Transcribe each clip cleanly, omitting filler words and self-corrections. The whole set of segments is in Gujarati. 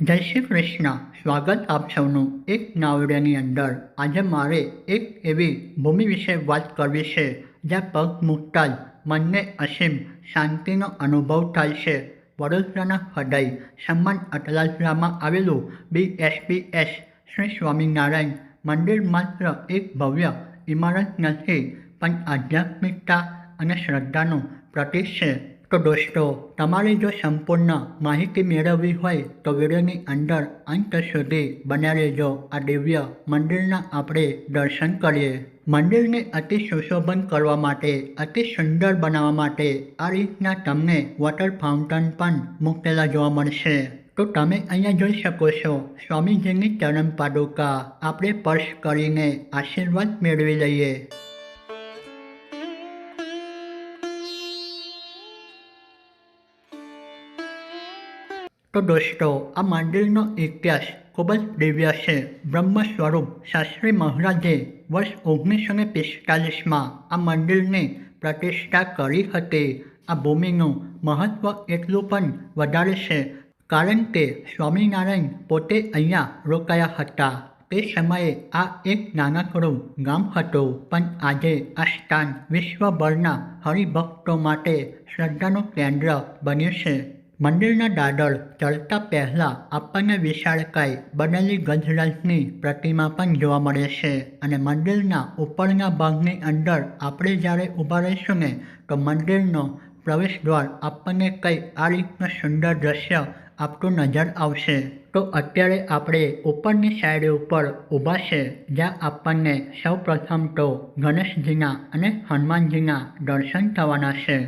જય શ્રી કૃષ્ણ. સ્વાગત આપ સૌનું એક નવા વિડીયોની અંદર. આજે મારે એક એવી ભૂમિ વિશે વાત કરવી છે જ્યાં પગ મૂકતા જ મનને અસીમ શાંતિનો અનુભવ થાય છે. વડોદરાના હૃદય સમાન અટલાસરામાં આવેલું BSBS શ્રી સ્વામિનારાયણ મંદિર માત્ર એક ભવ્ય ઇમારત નથી પણ આધ્યાત્મિકતા અને શ્રદ્ધાનું પ્રતીક છે. તો દોસ્તો, તમારે જો સંપૂર્ણ માહિતી મેળવવી હોય તો વિડીયોની અંદર અંત સુધી બન્યા રહેજો. આ દિવ્ય મંદિરના આપણે દર્શન કરીએ. મંદિરને અતિ સુશોભન કરવા માટે, અતિ સુંદર બનાવવા માટે આ રીતના તમને વોટર ફાઉન્ટેન પણ મૂકેલા જોવા મળશે. તો તમે અહીંયા જોઈ શકો છો સ્વામીજીની ચરણ પાદુકા. આપણે સ્પર્શ કરીને આશીર્વાદ મેળવી લઈએ. તો દોસ્તો, આ મંદિરનો ઇતિહાસ ખૂબ જ દિવ્ય છે. બ્રહ્મ સ્વરૂપ શાસ્ત્રી મહારાજે વર્ષ 1945માં આ મંદિરની પ્રતિષ્ઠા કરી હતી. આ ભૂમિનું મહત્વ એટલું પણ વધારે છે કારણ કે સ્વામિનારાયણ પોતે અહીંયા રોકાયા હતા. તે સમયે આ એક નાનકડું ગામ હતું, પણ આજે આ સ્થાન વિશ્વભરના હરિભક્તો માટે શ્રદ્ધાનું કેન્દ્ર બન્યું છે. મંદિરના દાદર ચડતા પહેલા આપણને વિશાળકાય બનેલી ગજરાજની પ્રતિમા પણ જોવા મળે છે અને મંદિરના ઉપરના ભાગની અંદર આપણે જ્યારે ઊભા રહીશું ને તો મંદિરનો પ્રવેશ દ્વાર આપણને કંઈ આ રીતનું સુંદર દ્રશ્ય આપતું નજર આવશે. તો અત્યારે આપણે ઉપરની સાઈડ ઉપર ઊભા છે, જ્યાં આપણને સૌ પ્રથમ તો ગણેશજીના અને હનુમાનજીના દર્શન થવાના છે.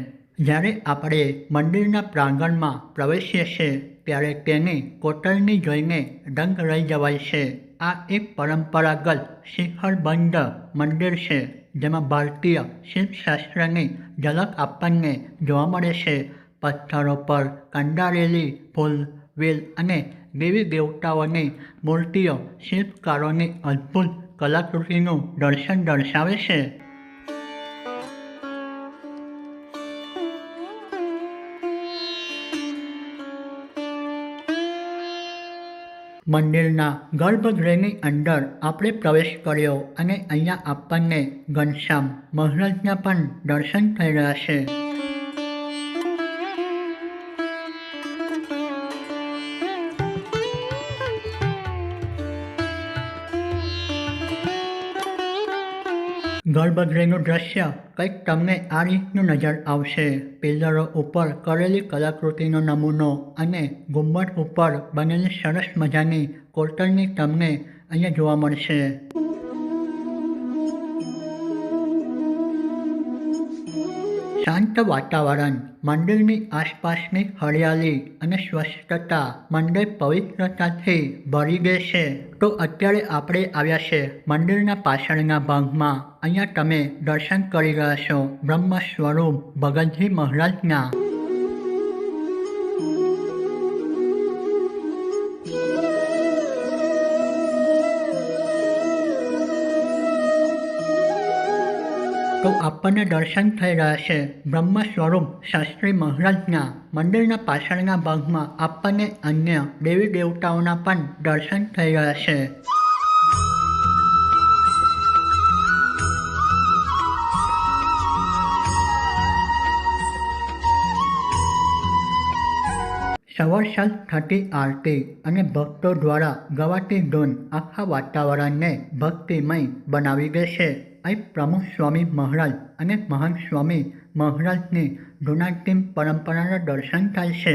જ્યારે આપણે મંદિરના પ્રાંગણમાં પ્રવેશીએ છીએ ત્યારે તેની કોતરણી જોઈને દંગ રહી જવાય છે. આ એક પરંપરાગત શિખરબંધ મંદિર છે જેમાં ભારતીય શિલ્પશાસ્ત્રની ઝલક આપણને જોવા મળે છે. પથ્થરો પર કંડારેલી ફૂલ, વેલ અને દેવી દેવતાઓની મૂર્તિઓ શિલ્પકારોની અદ્ભુત કલાકૃતિનું દર્શન દર્શાવે છે. મંદિરના ગર્ભગૃહની અંદર આપણે પ્રવેશ કર્યો અને અહીંયા આપણને ઘનશ્યામ મહારાજના પણ દર્શન થઈ રહ્યા છે. ગર્ભગૃહનું દ્રશ્ય કંઈક તમને આ રીતનું નજર આવશે. પિલ્લરો ઉપર કરેલી કલાકૃતિનો નમૂનો અને ગુંબદ ઉપર બનેલી સરસ મજાની કોતરણી તમને અહીંયા જોવા મળશે. શાંત વાતાવરણ, મંદિરની આસપાસની હરિયાળી અને સ્વચ્છતા મંદિર પવિત્રતાથી ભરી ગઈ છે. તો અત્યારે આપણે આવ્યા છે મંદિરના પાછળના ભાગમાં. અહીંયા તમે દર્શન કરી રહ્યા છો બ્રહ્મ સ્વરૂપ ભગતજી મહારાજના. તો આપણને દર્શન થઈ રહ્યા છે બ્રહ્મ સ્વરૂપ શાસ્ત્રી મહારાજના. મંદિરના પાછળના ભાગમાં આપણને અન્ય દેવી દેવતાઓના પણ દર્શન થઈ રહ્યા છે. સવાર સાંજ થતી આરતી અને ભક્તો દ્વારા ગવાતી ધૂન આખા વાતાવરણને ભક્તિમય બનાવી દે છે. અહીં પ્રમુખ સ્વામી મહારાજ અને મહાન સ્વામી મહારાજની ધૂનાટીમ પરંપરાના દર્શન થાય છે.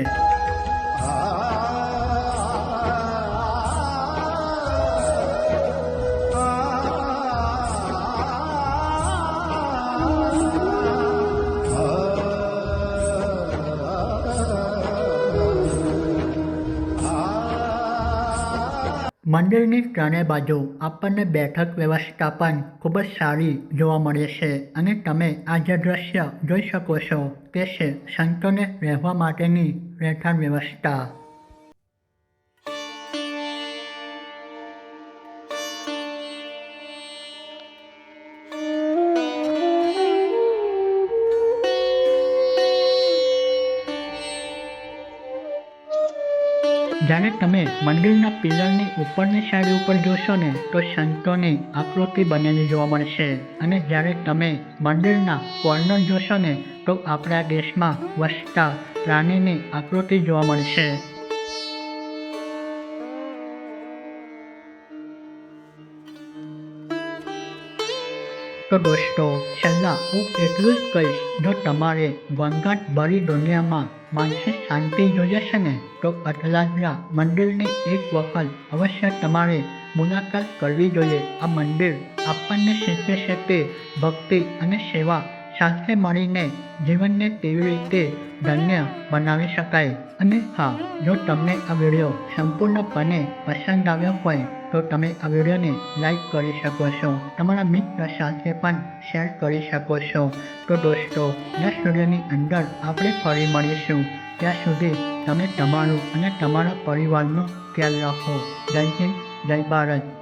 મંદિરની ત્રણેય બાજુ આપણને બેઠક વ્યવસ્થા પણ ખૂબ જ સારી જોવા મળે છે અને તમે આ જે દ્રશ્ય જોઈ શકો છો તે છે સંતોને રહેવા માટેની રહેઠાણ વ્યવસ્થા. જ્યારે તમે મંદિરના પિલરની ઉપરની સાઈડ ઉપર જોશો ને તો સંતોની આકૃતિ બનેલી જોવા મળશે અને જ્યારે તમે મંદિરના કોર્નર જોશો ને તો આપણા દેશમાં વસતા પ્રાણીની આકૃતિ જોવા મળશે. તો દોસ્તો છેલ્લા હું એટલું જ કહીશ, જો તમારે ઘોંઘાટભરી દુનિયામાં માનસિક શાંતિ જોઈએ છે ને તો અટલાદરા મંદિરની એક વખત અવશ્ય તમારે મુલાકાત કરવી જોઈએ. આ મંદિર આપણને શીખવે છે કે ભક્તિ અને સેવા સાથે મળીને જીવનને કેવી રીતે ધન્ય બનાવી શકાય. અને હા, જો તમને આ વિડીયો સંપૂર્ણપણે પસંદ આવ્યો હોય તો તમે આ વિડીયોને લાઈક કરી શકો છો, તમારા મિત્ર સાથે પણ શેર કરી શકો છો. તો દોસ્તો નેક્સ્ટ વિડીયોની અંદર આપણે ફરી મળીશું. ત્યાં સુધી તમે તમારું અને તમારા પરિવારનું ખ્યાલ રાખો. જય હિન્દ, જય ભારત.